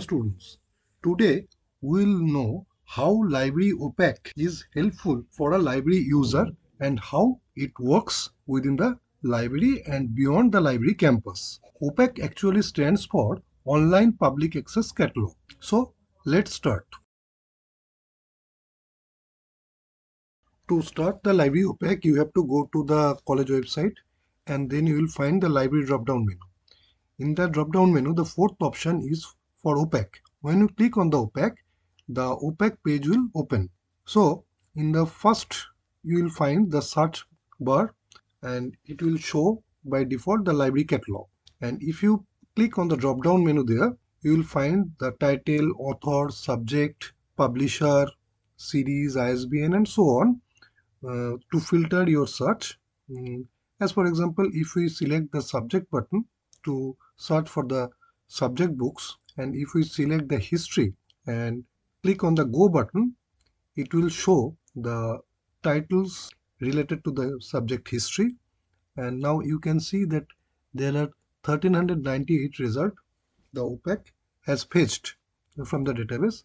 students. Today we will know how Library OPAC is helpful for a library user and how it works within the library and beyond the library campus. OPAC actually stands for Online Public Access Catalog. So let's start. To start the Library OPAC, you have to go to the college website and then you will find the library drop-down menu. In the drop-down menu, the fourth option is for OPAC. When you click on the OPAC page will open. So in the first, you will find the search bar and it will show by default the library catalog. And if you click on the drop-down menu there, you will find the title, author, subject, publisher, series, ISBN and so on to filter your search. As for example, if we select the subject button to search for the subject books, and if we select the history and click on the go button, it will show the titles related to the subject history. And now you can see that there are 1398 results the OPAC has fetched from the database,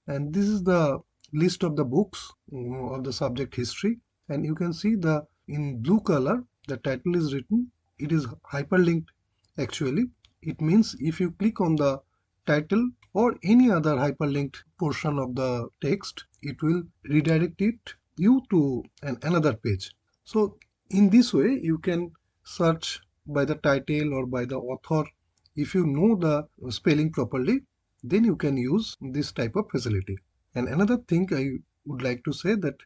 and this is the list of the books of the subject history. And you can see the in blue color the title is written. It is hyperlinked. Actually, it means if you click on the title or any other hyperlinked portion of the text, it will redirect you to another page. So in this way you can search by the title or by the author. If you know the spelling properly, then you can use this type of facility. And another thing I would like to say that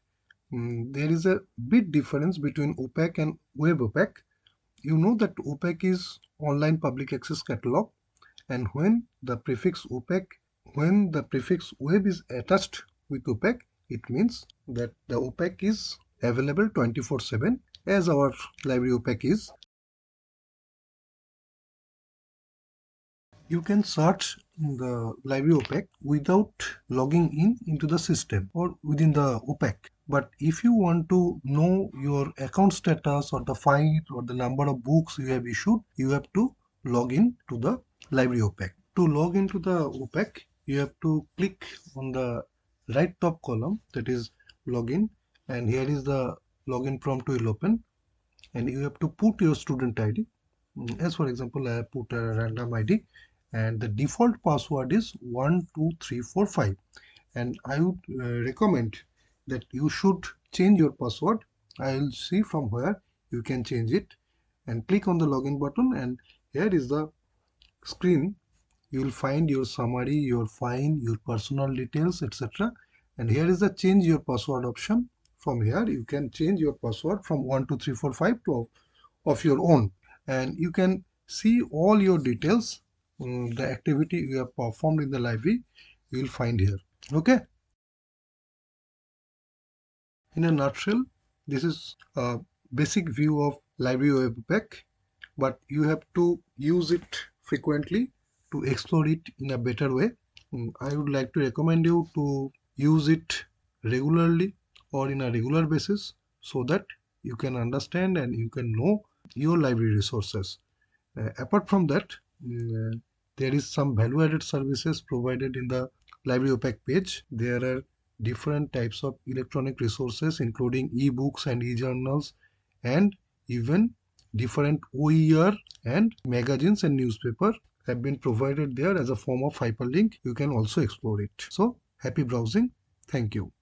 there is a big difference between OPAC and WebOPAC. You know that OPAC is Online Public Access Catalog, and when the prefix web is attached with OPAC, it means that the OPAC is available 24/7 as our library OPAC is. You can search the library OPAC without logging into the system or within the OPAC. But if you want to know your account status or the file or the number of books you have issued, you have to log in to the library OPAC. To log into the OPAC, you have to click on the right top column, that is login, and here is the login prompt will open, and you have to put your student ID. As for example, I have put a random ID, and the default password is 12345, and I would recommend that you should change your password. I will see from where you can change it, and click on the login button, and here is the screen. You will find your summary, your fine, your personal details, etc. And here is the change your password option. From here you can change your password from 12345 to of your own, and you can see all your details, the activity you have performed in the library you will find here. Okay, in a nutshell, this is a basic view of library WebOPAC, but you have to use it frequently to explore it in a better way. I would like to recommend you to use it regularly or in a regular basis so that you can understand and you can know your library resources. Apart from that, there is some value-added services provided in the library OPAC page. There are different types of electronic resources including e-books and e-journals, and even different OER and magazines and newspaper have been provided there as a form of hyperlink. You can also explore it. So happy browsing. Thank you.